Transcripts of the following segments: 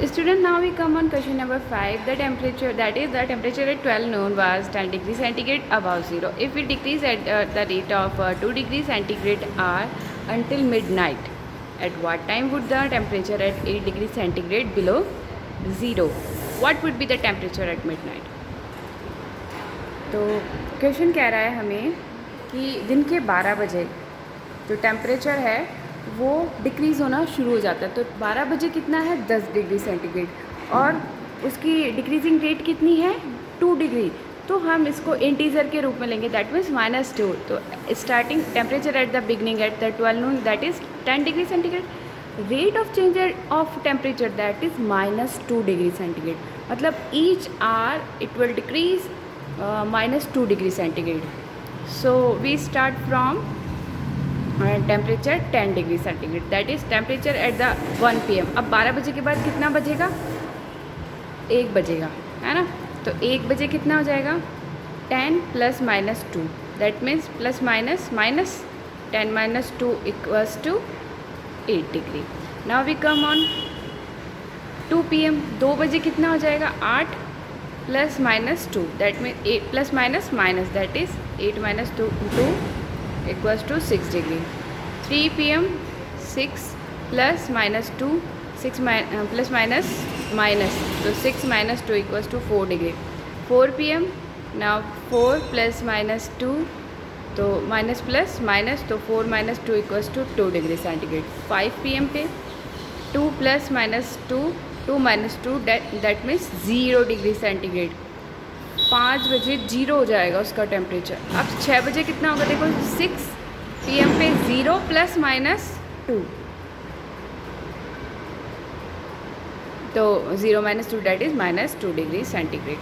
Student, now we come on question number 5. The temperature, that is the temperature at 12 noon was 10 degrees centigrade above zero. If it decrease at the rate of 2 degrees centigrade hour until midnight, at what time would the temperature at 8 degrees centigrade below zero? What would be the temperature at midnight? तो question कह रहा है हमें कि दिन के 12 बजे जो टेम्परेचर है वो डिक्रीज़ होना शुरू हो जाता है। तो 12 बजे कितना है 10 डिग्री सेंटीग्रेड और उसकी डिक्रीजिंग रेट कितनी है 2 डिग्री। तो हम इसको इंटीजर के रूप में लेंगे, दैट मीन्स -2। तो starting temperature at the beginning at the 12 noon that is 10 degree centigrade. Rate of change of temperature that is -2 degree centigrade. मतलब each hour it will decrease -2 degree centigrade. So we start from temperature 10 degree centigrade, that is temperature at the 1 PM। अब 12 बजे के बाद कितना बजेगा 1 बजेगा, है ना। तो 1 बजे कितना हो जाएगा 10 + -2 that means +- 10 - 2 = 8 degree. Now we come on 2 PM। 2 बजे कितना हो जाएगा 8 + -2 that mean 8 +- that is 8 - 2 = 6 degree. 3 PM 6 + -2 6 +- तो 6 - 2 = 4 डिग्री। 4 PM नाउ 4 + -2 तो -+- तो 4 - 2 = 2 डिग्री सेंटीग्रेड। 5 PM पे 2 + -2 2 - 2 दैट मीन्स 0 डिग्री सेंटीग्रेड। 5 बजे 0 हो जाएगा उसका टेम्परेचर। अब 6 बजे कितना होगा देखो 6 PM पे 0 + -2 तो 0 - 2 that is -2 degree centigrade.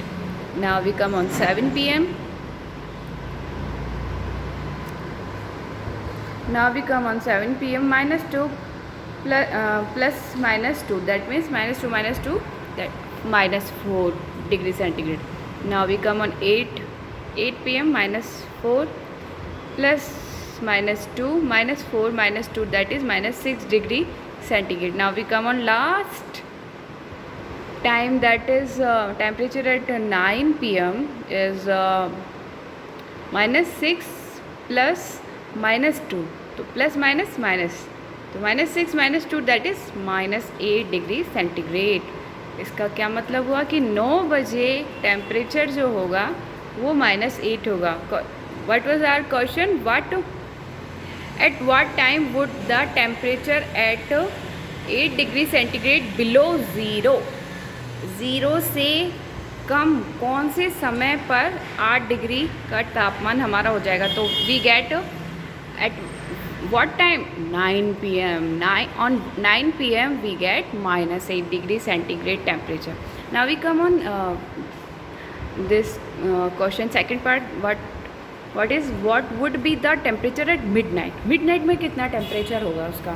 Now we come on 7 PM। Now we come on 7 PM -2 +- -2 that means -2 - 2 that -4 degree centigrade. Now we come on 8 PM -4 +- -2 -4 - 2 that is -6 degree centigrade. Now we come on last time, that is temperature at 9 PM is -6 + -2 तो +- तो -6 - 2 that is -8 degree centigrade. इसका क्या मतलब हुआ कि 9 बजे temperature जो होगा वो -8 होगा। What was our question, at what time would the temperature at 8 degree centigrade below zero. 0 से कम कौन से समय पर 8 डिग्री का तापमान हमारा हो जाएगा। तो we get at what time 9 PM। 9 PM we get -8 degree centigrade temperature. Now we come on this question second part, what would be the temperature at midnight। Midnight में कितना टेम्परेचर होगा उसका।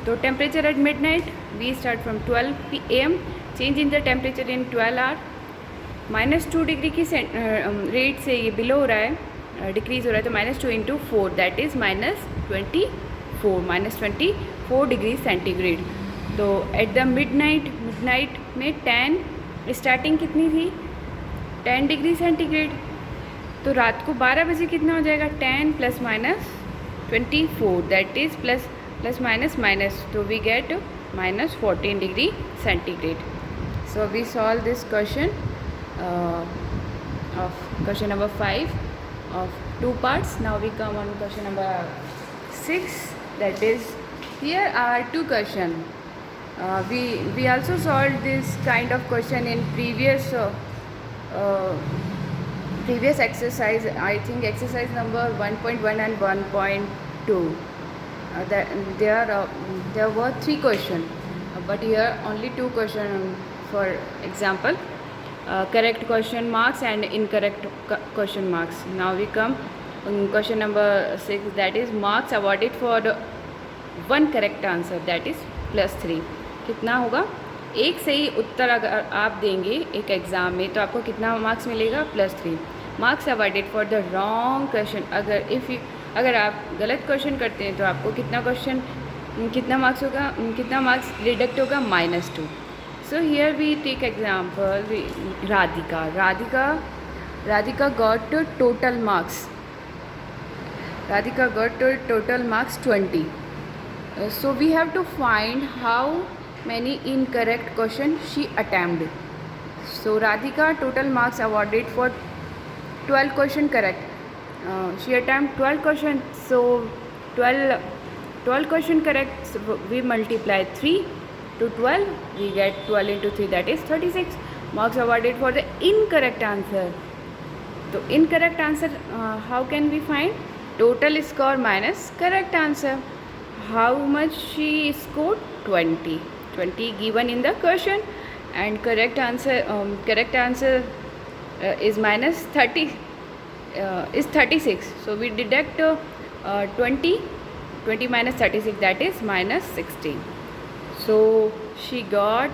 तो temperature at midnight we start from 12 PM। Change in the temperature in 12 hour -2 degree की rate से ये below हो रहा है, डिक्रीज़ हो रहा है। तो -2 × 4 दैट इज़ -24 डिग्री सेंटीग्रेड। तो एट द मिडनाइट में 10 स्टार्टिंग कितनी थी 10 डिग्री सेंटीग्रेड। तो रात को 12 बजे कितना हो जाएगा 10 + -24 दैट इज़ +- तो we get -14 degree centigrade. So we solve this question of question number 5 of 2 parts. Now we come on question number 6, that is here are 2 questions. We also solved this kind of question in previous exercise, I think exercise number 1.1 and 1.2. There were 3 questions, but here only 2 questions. For example, correct question marks and incorrect question marks. Now we come question number 6, that is marks awarded for 1 correct answer, that is +3। कितना होगा एक सही उत्तर अगर आप देंगे एक exam में तो आपको कितना मार्क्स मिलेगा +3। Marks awarded for the wrong question, अगर आप गलत क्वेश्चन करते हैं तो आपको कितना मार्क्स डिडक्ट होगा -2। So here we take example, Radhika got total marks. Radhika got total marks 20. So we have to find how many incorrect questions she attempted. So Radhika total marks awarded for 12 question correct. She attempted 12 questions. So 12 question correct. So we multiply 3 to 12. We get 12 into 3, that is 36 marks awarded for the incorrect answer. So incorrect answer, how can we find? Total score minus correct answer. How much she scored? 20. 20 given in the question, and correct answer is minus 30 is 36. So we deduct 20 minus 36, that is minus 16. So she got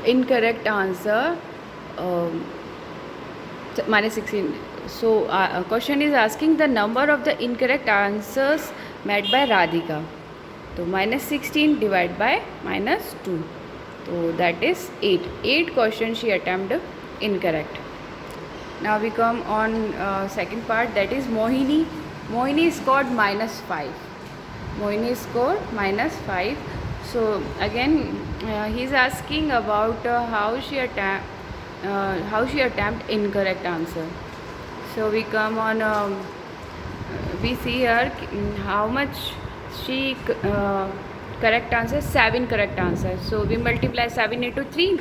incorrect answer minus 16. So question is asking the number of the incorrect answers met by Radhika. So minus 16 divided by minus 2. So that is 8. 8 questions she attempted incorrect. Now we come on second part, that is Mohini. Mohini scored minus 5. Mohini scored minus 5. So again he is asking about how she attempt incorrect answer. So we come on we see here how much she correct answer, 7 correct answers. So we multiply 7 into 3.